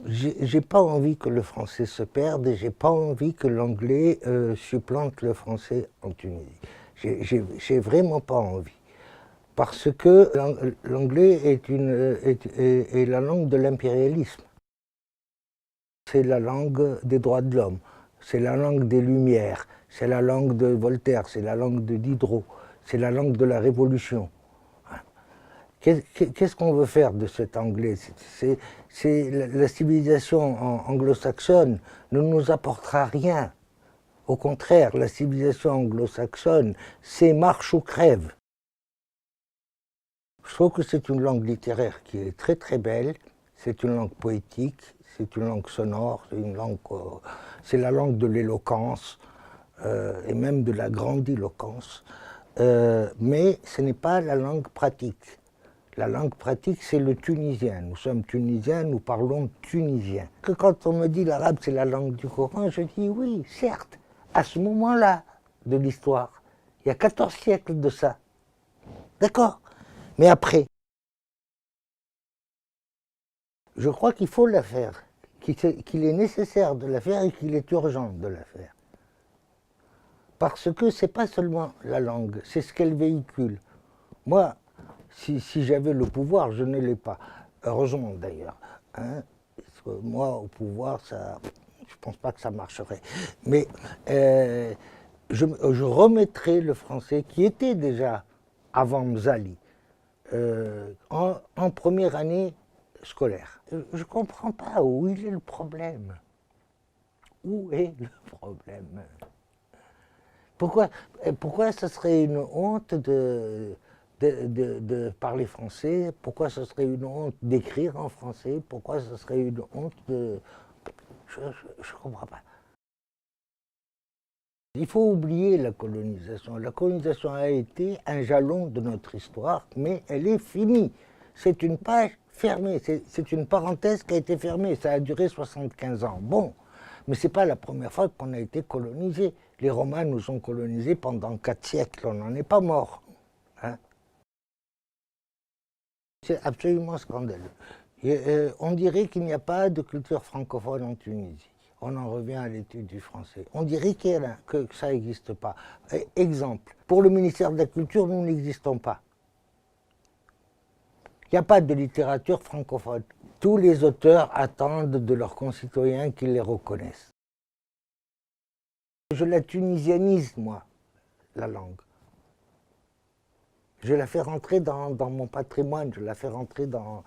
J'ai pas envie que le français se perde et j'ai pas envie que l'anglais supplante le français en Tunisie. J'ai vraiment pas envie. Parce que l'anglais est la langue de l'impérialisme. C'est la langue des droits de l'homme, c'est la langue des Lumières, c'est la langue de Voltaire, c'est la langue de Diderot, c'est la langue de la Révolution. Qu'est-ce qu'on veut faire de cet anglais? La civilisation anglo-saxonne ne nous apportera rien. Au contraire, la civilisation anglo-saxonne, c'est marche ou crève. Je trouve que c'est une langue littéraire qui est très très belle, c'est une langue poétique, c'est une langue sonore, c'est la langue de l'éloquence et même de la grandiloquence, mais ce n'est pas la langue pratique. La langue pratique, c'est le tunisien. Nous sommes tunisiens, nous parlons tunisien. Que quand on me dit l'arabe, c'est la langue du Coran, je dis oui, certes, à ce moment-là de l'histoire, il y a 14 siècles de ça. D'accord? Mais après, je crois qu'il faut la faire, qu'il est nécessaire de la faire et qu'il est urgent de la faire. Parce que ce n'est pas seulement la langue, c'est ce qu'elle véhicule. Moi, si j'avais le pouvoir, je ne l'ai pas. Heureusement d'ailleurs. Hein, parce que moi, au pouvoir, je ne pense pas que ça marcherait. Mais je remettrais le français, qui était déjà avant Mzali, en première année scolaire. Je ne comprends pas où il est le problème. Où est le problème? Pourquoi ce serait une honte de parler français? Pourquoi ce serait une honte d'écrire en français? Pourquoi ce serait une honte de... Je ne comprends pas. Il faut oublier la colonisation. La colonisation a été un jalon de notre histoire, mais elle est finie. C'est une page fermée, c'est une parenthèse qui a été fermée. Ça a duré 75 ans. Bon, mais ce n'est pas la première fois qu'on a été colonisé. Les Romains nous ont colonisés pendant 4 siècles, on n'en est pas mort. Hein? C'est absolument scandaleux. On dirait qu'il n'y a pas de culture francophone en Tunisie. On en revient à l'étude du français. On dirait que ça n'existe pas. Exemple, pour le ministère de la Culture, nous n'existons pas. Il n'y a pas de littérature francophone. Tous les auteurs attendent de leurs concitoyens qu'ils les reconnaissent. Je la tunisianise, moi, la langue. Je la fais rentrer dans mon patrimoine, je la fais rentrer dans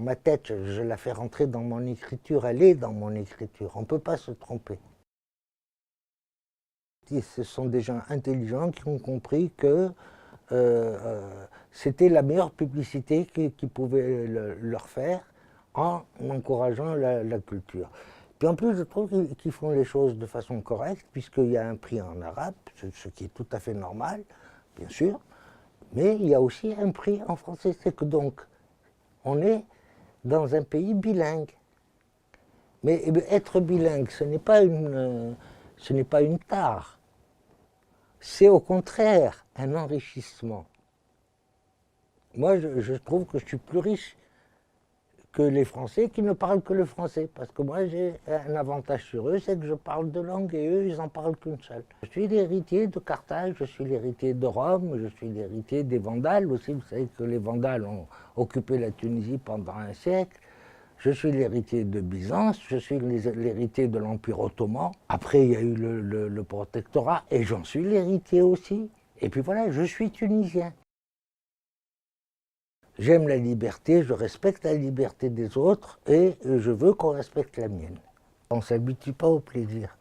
ma tête, je la fais rentrer dans mon écriture, elle est dans mon écriture, on ne peut pas se tromper. Ce sont des gens intelligents qui ont compris que c'était la meilleure publicité qu'ils pouvaient leur faire en encourageant la culture. Puis en plus, je trouve qu'ils font les choses de façon correcte, puisqu'il y a un prix en arabe, ce qui est tout à fait normal, bien sûr, mais il y a aussi un prix en français. C'est que donc, on est dans un pays bilingue. Mais être bilingue, ce n'est pas une tare. C'est au contraire un enrichissement. Moi, je trouve que je suis plus riche que les Français qui ne parlent que le français. Parce que moi, j'ai un avantage sur eux, c'est que je parle deux langues et eux, ils n'en parlent qu'une seule. Je suis l'héritier de Carthage, je suis l'héritier de Rome, je suis l'héritier des Vandales aussi. Vous savez que les Vandales ont occupé la Tunisie pendant un siècle. Je suis l'héritier de Byzance, je suis l'héritier de l'Empire ottoman. Après, il y a eu le protectorat et j'en suis l'héritier aussi. Et puis voilà, je suis tunisien. J'aime la liberté, je respecte la liberté des autres et je veux qu'on respecte la mienne. On ne s'habitue pas au plaisir.